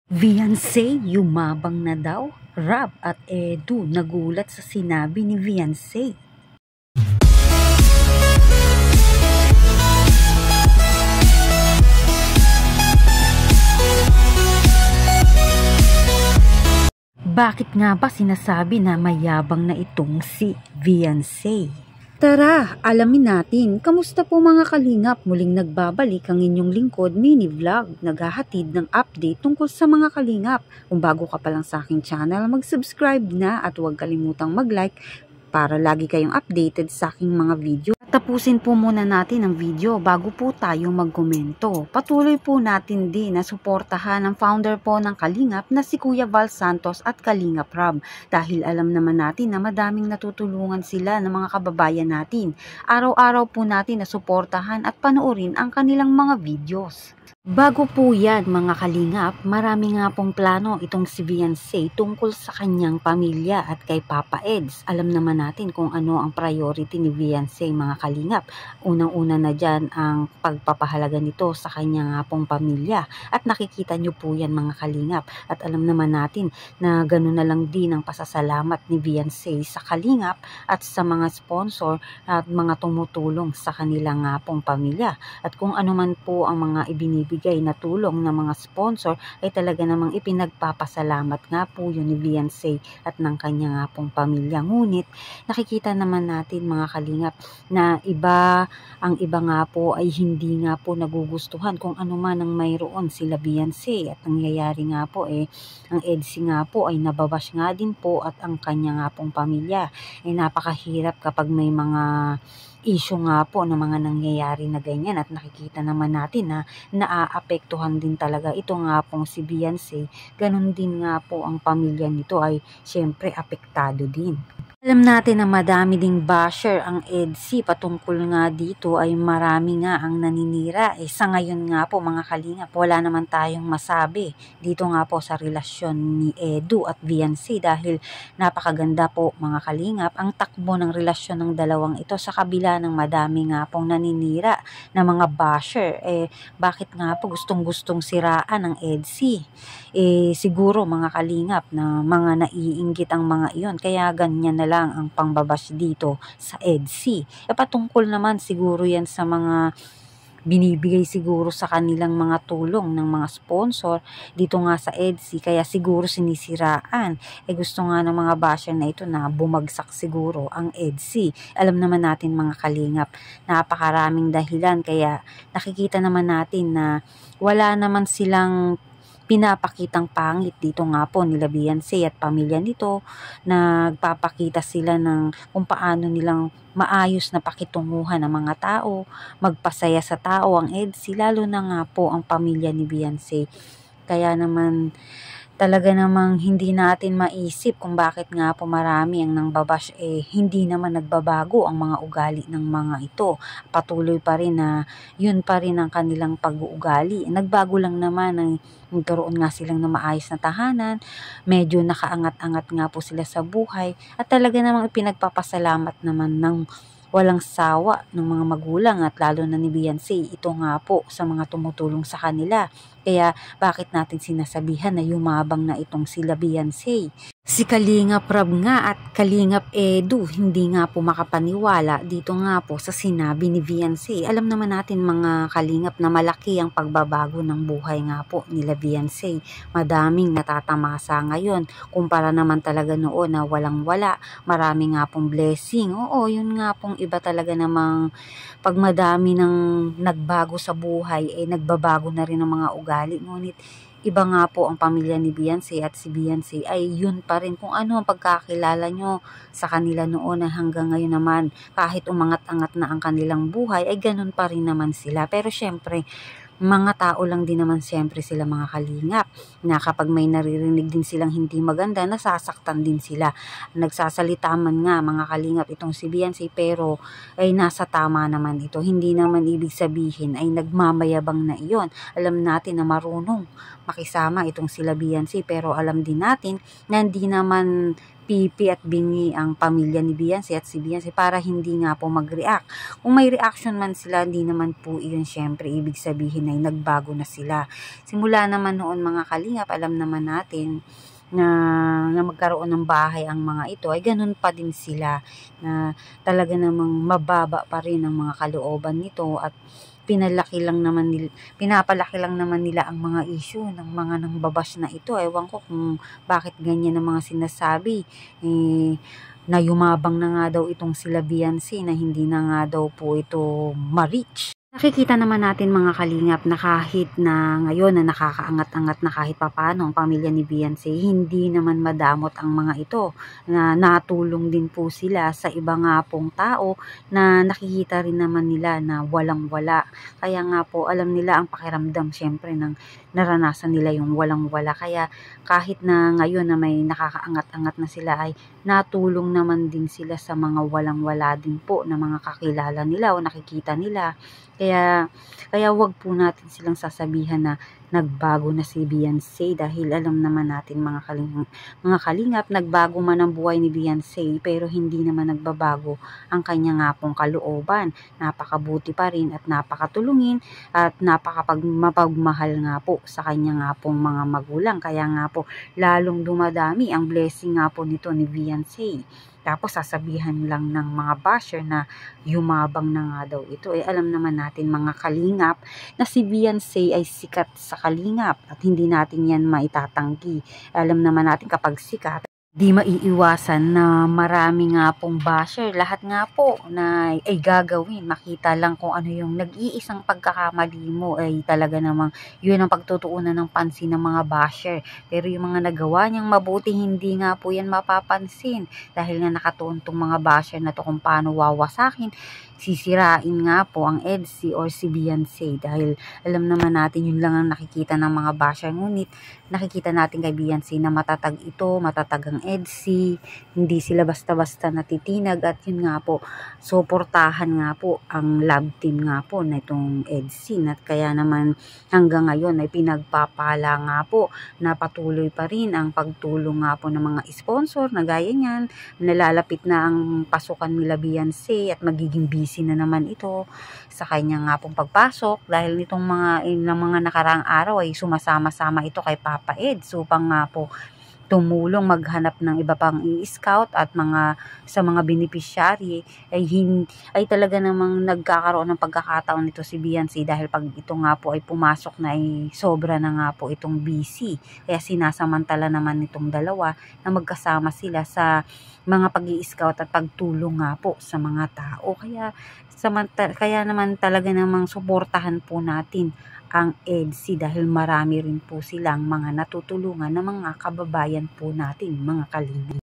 Viansay yumabang na daw. Rab at Edu nagulat sa sinabi ni Viansay. Bakit nga ba sinasabi na mayabang na itong si Viansay? Tara, alamin natin. Kamusta po mga kalingap? Muling nagbabalik ang inyong lingkod mini vlog. Naghahatid ng update tungkol sa mga kalingap. Kung bago ka pa lang sa aking channel, mag-subscribe na at huwag kalimutang mag-like para lagi kayong updated sa aking mga video. Tapusin po muna natin ang video bago po tayo magkomento. Patuloy po natin din na suportahan ang founder po ng Kalingap na si Kuya Val Santos at Kalingap Rab. Dahil alam naman natin na madaming natutulungan sila ng mga kababayan natin. Araw-araw po natin na suportahan at panoorin ang kanilang mga videos. Bago po yan mga kalingap, marami nga pong plano itong si Viansay tungkol sa kanyang pamilya at kay Papa Eds. Alam naman natin kung ano ang priority ni Viansay mga kalingap. Unang-una na dyan ang pagpapahalaga nito sa kanya nga pong pamilya. At nakikita nyo po yan mga kalingap. At alam naman natin na gano'n na lang din ang pasasalamat ni Viansay sa kalingap at sa mga sponsor at mga tumutulong sa kanila nga pong pamilya. At kung ano man po ang mga ibinibigay na tulong ng mga sponsor ay talaga namang ipinagpapasalamat nga po yun ni Viansay at ng kanya nga pong pamilya. Ngunit nakikita naman natin mga kalingap na ang iba nga po ay hindi nga po nagugustuhan kung ano man ang mayroon sila Viansay at nangyayari nga po ang EDSI nga po ay nababash nga din po at ang kanya nga pong pamilya ay napakahirap kapag may mga issue nga po ng mga nangyayari na ganyan at nakikita naman natin na naaapektuhan din talaga ito nga pong si Viansay. Ganun din nga po ang pamilya nito ay syempre apektado din. Alam natin na madami ding basher ang EDSI patungkol nga dito ay marami nga ang naninira. Sa ngayon nga po mga kalingap, wala naman tayong masabi dito nga po sa relasyon ni Edu at Viansay dahil napakaganda po mga kalingap ang takbo ng relasyon ng dalawang ito sa kabila ng madami nga pong naninira na mga basher. Bakit nga po gustong-gustong siraan ng EDSI? Siguro mga kalingap na mga naiinggit ang mga iyon kaya ganyan na lang ang pangbabash dito sa EDSI. Patungkol naman siguro yan sa mga binibigay siguro sa kanilang mga tulong ng mga sponsor dito nga sa EDSI kaya siguro sinisiraan. Gusto nga ng mga basher na ito na bumagsak siguro ang EDSI. Alam naman natin mga kalingap, napakaraming dahilan kaya nakikita naman natin na wala naman silang pinapakitang pangit dito nga po nila Viansay at pamilya nito. Nagpapakita sila ng kung paano nilang maayos na pakitunguhan ng mga tao, magpasaya sa tao ang EDSI, lalo na nga po ang pamilya ni Viansay. Kaya naman talaga namang hindi natin maisip kung bakit nga po marami ang nangbabash hindi naman nagbabago ang mga ugali ng mga ito. Patuloy pa rin na yun pa rin ang kanilang pag-uugali. Nagbago lang naman ang nagkaroon nga silang na maayos na tahanan, medyo nakaangat-angat nga po sila sa buhay at talaga namang ipinagpapasalamat naman ng walang sawa ng mga magulang at lalo na ni Viansay ito nga po sa mga tumutulong sa kanila. Kaya bakit natin sinasabihan na yumabang na itong sila Viansay? Si Kalingap Rab nga at Kalingap Edu hindi nga po makapaniwala dito nga po sa sinabi ni Viansay. Alam naman natin mga kalingap na malaki ang pagbabago ng buhay nga po nila Viansay. Madaming natatamasa ngayon kumpara naman talaga noon na walang-wala. Marami nga pong blessing. Oo, yun nga pong iba talaga namang pag madami ng nagbago sa buhay nagbabago na rin ang mga ugali. Ngunit iba nga po ang pamilya ni Viansay at si Viansay ay yun pa rin kung ano ang pagkakilala nyo sa kanila noon hanggang ngayon naman kahit umangat-angat na ang kanilang buhay ay ganun pa rin naman sila. Pero syempre mga tao lang din naman siyempre sila mga kalingap na kapag may naririnig din silang hindi maganda nasasaktan din sila. Nagsasalita man nga mga kalingap itong si Viansay pero ay nasa tama naman ito. Hindi naman ibig sabihin ay nagmamayabang na iyon. Alam natin na marunong makisama itong sila Viansay pero alam din natin na hindi naman pipi at bingi ang pamilya ni Beyonce at si Beyonce para hindi nga po mag-react. Kung may reaction man sila, hindi naman po iyon syempre ibig sabihin ay nagbago na sila. Simula naman noon mga kalingap, alam naman natin na magkaroon ng bahay ang mga ito ay ganun pa din sila, na talaga namang mababa pa rin ang mga kalooban nito at pinapalaki lang naman nila ang mga issue ng mga nangbabash na ito. Ewan ko kung bakit ganyan ang mga sinasabi. Na yumabang na nga daw itong sila Beyonce, na hindi na nga daw po ito ma-reach. Nakikita naman natin mga kalingap na kahit na ngayon na nakakaangat-angat na kahit papano ang pamilya ni Beyonce, hindi naman madamot ang mga ito, na natulong din po sila sa iba nga pong tao na nakikita rin naman nila na walang-wala. Kaya nga po alam nila ang pakiramdam syempre ng naranasan nila yung walang-wala. Kaya kahit na ngayon na may nakakaangat-angat na sila ay natulong naman din sila sa mga walang-wala din po na mga kakilala nila o nakikita nila. Kaya wag po natin silang sasabihan na nagbago na si Beyonce, dahil alam naman natin mga kalingap, nagbago man ang buhay ni Beyonce pero hindi naman nagbabago ang kanya nga pong kalooban. Napakabuti pa rin at napakatulungin at mapagmahal nga po sa kanya nga pong mga magulang. Kaya nga po lalong dumadami ang blessing nga po nito ni Beyonce. Tapos sasabihan lang ng mga basher na yumabang na nga daw ito. Alam naman natin mga kalingap na si Beyonce ay sikat sa kalingap at hindi natin yan maitatanggi. Alam naman natin kapag sikat, di maiiwasan na marami nga pong basher. Lahat nga po na ay gagawin. Makita lang kung ano yung nag-iisang pagkakamali mo ay talaga namang yun ang pagtutuunan ng pansin ng mga basher. Pero yung mga nagawa niyang mabuti, hindi nga po yan mapapansin. Dahil nga nakatuon tong mga basher na to kung paano wawasakin, sisirain nga po ang EDSI or si Beyonce. Dahil alam naman natin yun lang ang nakikita ng mga basher. Ngunit nakikita natin kay Beyonce na matatag ito, matatag ang EDSI, hindi sila basta-basta natitinag at yun nga po, suportahan nga po ang love team nga po na itong EDSI. At kaya naman hanggang ngayon ay pinagpapala nga po na patuloy pa rin ang pagtulong nga po ng mga sponsor na gaya niyan. Nalalapit na ang pasukan nila Beyonce at magiging busy na naman ito sa kanya nga pong pagpasok, dahil nitong mga nakaraang araw ay sumasama-sama ito kay Papa Eds upang nga po tumulong maghanap ng iba pang i-scout at sa mga beneficiary ay talaga namang nagkakaroon ng pagkakataon nito si Beyonce, dahil pag ito nga po ay pumasok na ay sobra na nga po itong busy. Kaya sinasamantala naman itong dalawa na magkasama sila sa mga pag-i-scout at pagtulong nga po sa mga tao. Kaya naman talaga namang suportahan po natin ang EDSI, dahil marami rin po silang mga natutulungan na mga kababayan po natin mga kalingap.